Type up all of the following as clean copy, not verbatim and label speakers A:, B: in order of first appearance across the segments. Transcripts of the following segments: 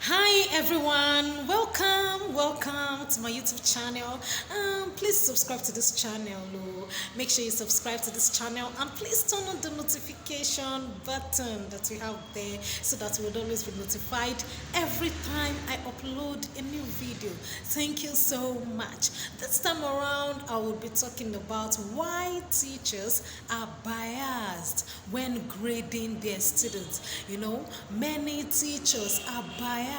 A: Hi everyone, welcome to my YouTube channel. Please subscribe to this channel. Make sure you subscribe to this channel and please turn on the notification button that we have there so that you will always be notified every time I upload a new video. Thank you so much. This time around, I will be talking about why teachers are biased when grading their students. Many teachers are biased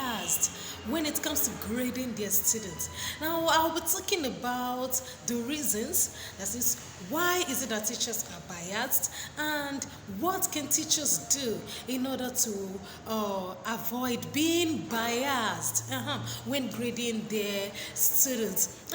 A: when it comes to grading their students. Now, I'll be talking about the reasons, that is, why is it that teachers are biased, and what can teachers do in order to avoid being biased when grading their students.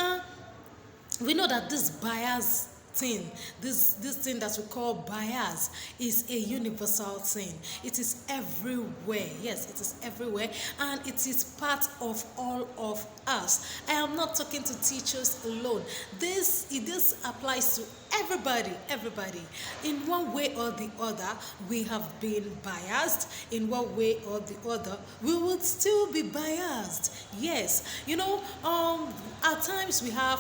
A: We know that this bias thing, this thing that we call bias, is a universal thing. It is everywhere. Yes, it is everywhere, and it is part of all of us. I am not talking to teachers alone. This applies to everybody. In one way or the other, we have been biased. In one way or the other, we would still be biased. Yes, at times we have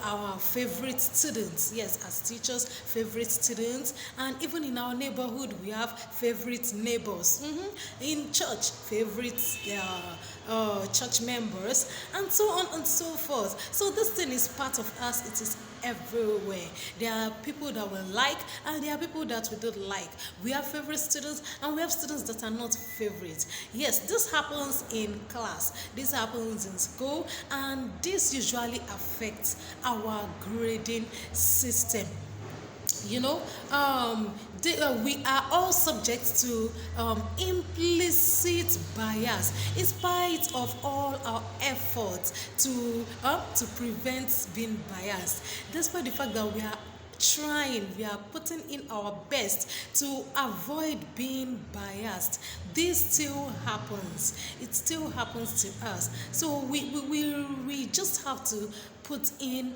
A: our favorite students. Yes, as teachers, favorite students, and even in our neighborhood, we have favorite neighbors. In church, favorite church members, and so on and so forth. So this thing is part of us. It is everywhere. There are people that we like and there are people that we don't like. We have favorite students and we have students that are not favorite. Yes, this happens in class, this happens in school, and this usually affects our grading system. We are all subject to implicit bias in spite of all our efforts to prevent being biased, despite the fact that we are putting in our best to avoid being biased. This still happens. It still happens to us. So we just have to put in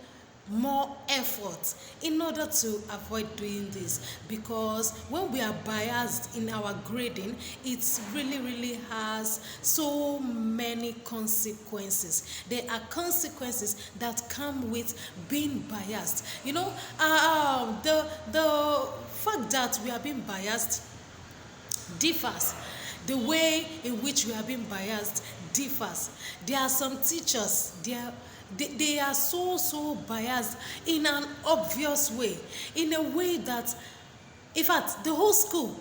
A: more effort in order to avoid doing this, because when we are biased in our grading, it really has so many consequences. There are consequences that come with being biased. The fact that we are being biased differs. The way in which we are being biased differs. There are some teachers, they are so biased in an obvious way, in a way that, in fact, the whole school,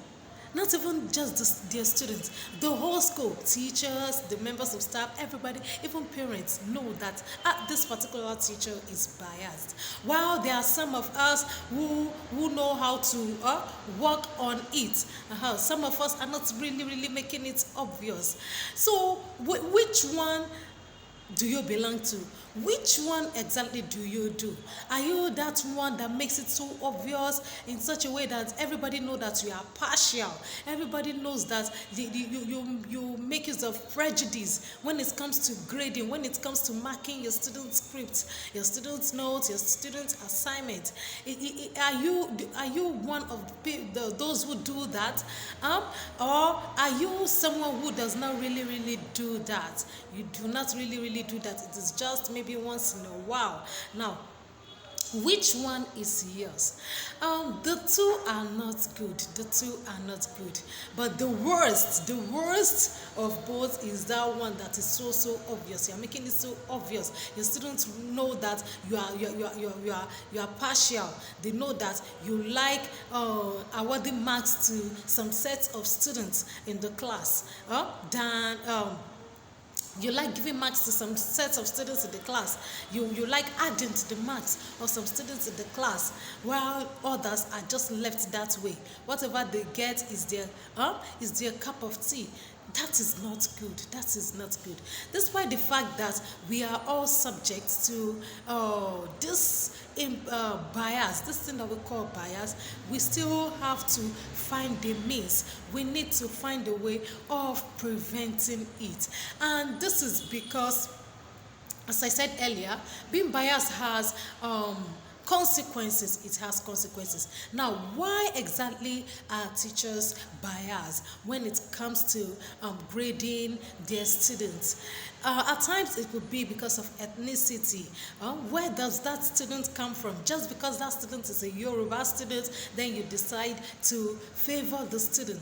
A: not even just their students, the whole school, teachers, the members of staff, everybody, even parents know that this particular teacher is biased. While there are some of us who know how to work on it, some of us are not really making it obvious. So which one do you belong to? Which one exactly do you do? Are you that one that makes it so obvious in such a way that everybody knows that you are partial? Everybody knows that you make use of prejudice when it comes to grading, when it comes to marking your student scripts, your students' notes, your student assignment. Are you one of those who do that? Or are you someone who does not really do that? You do not really do that. It is just maybe once in a while. Now, which one is yours? The two are not good. But the worst of both is that one that is so obvious. You're making it so obvious. Your students know that you are partial. They know that you like awarding marks to some sets of students in the class than you like giving marks to some sets of students in the class. You like adding to the marks of some students in the class, while others are just left that way. Whatever they get is their cup of tea. That is not good. Despite the fact that we are all subject to this bias, this thing that we call bias, we still have to find the means. We need to find a way of preventing it. And this is because, as I said earlier, being biased has consequences. It has consequences. Now, why exactly are teachers biased when it comes to grading their students? At times it could be because of ethnicity. Where does that student come from? Just because that student is a Yoruba student, then you decide to favor the student.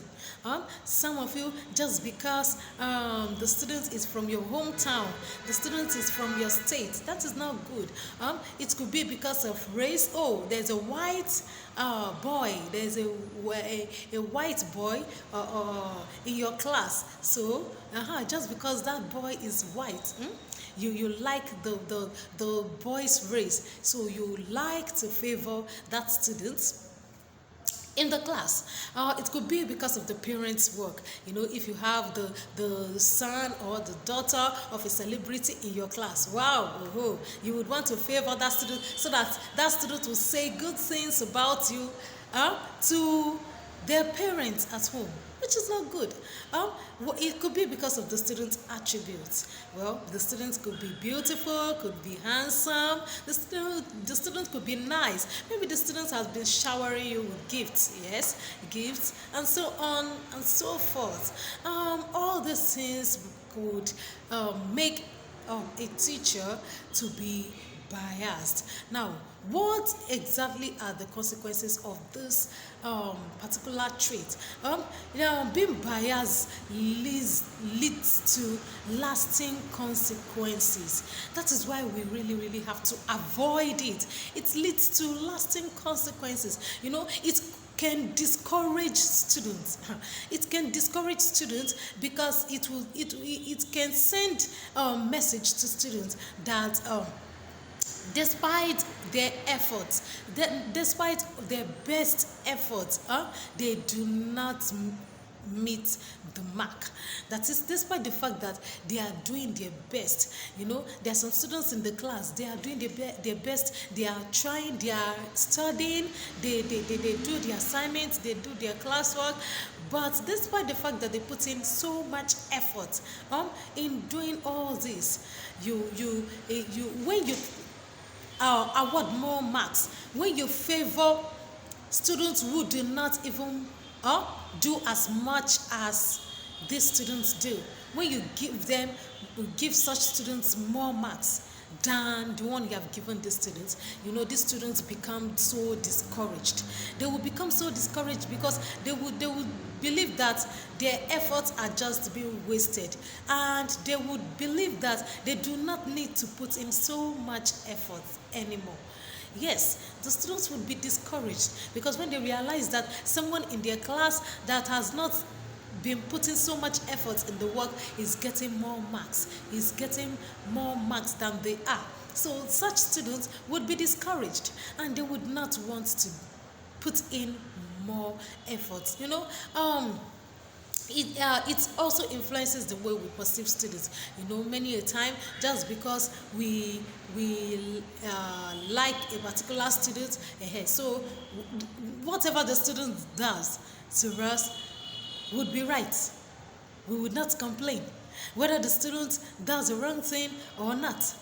A: Some of you, just because the student is from your hometown, the student is from your state, that is not good. It could be because of race. Oh, there's a white boy, there's a white boy in your class. So, just because that boy is white, you like the boy's race, so you like to favor that student in the class. It could be because of the parents' work. If you have the son or the daughter of a celebrity in your class, wow, you would want to favor that student so that that student will say good things about you to their parents at home, which is not good. It could be because of the student's attributes. Well, the student could be beautiful, could be handsome, the student could be nice. Maybe the student has been showering you with gifts, yes, gifts, and so on and so forth. All these things could make a teacher to be biased. Now, what exactly are the consequences of this particular trait? Being biased leads to lasting consequences. That is why we really have to avoid it. It leads to lasting consequences. It can discourage students. It can discourage students because it can send a message to students that despite their efforts, despite their best efforts, they do not meet the mark. That is, despite the fact that they are doing their best. There are some students in the class, they are doing their best, they are trying, they are studying, they do the assignments, they do their classwork, but despite the fact that they put in so much effort in doing all this, when you award more marks, when you favor students who do not even do as much as these students do, when you give such students more marks than the one you have given these students, these students become so discouraged. They will become so discouraged because they would believe that their efforts are just being wasted, and they would believe that they do not need to put in so much effort anymore. Yes, the students would be discouraged because when they realize that someone in their class that has not been putting so much effort in the work is getting more marks, than they are. So such students would be discouraged and they would not want to put in more effort. It also influences the way we perceive students. Many a time, just because we like a particular student, so whatever the student does to us would be right. We would not complain whether the student does the wrong thing or not.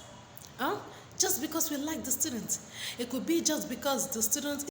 A: Just because we like the student. It could be just because the student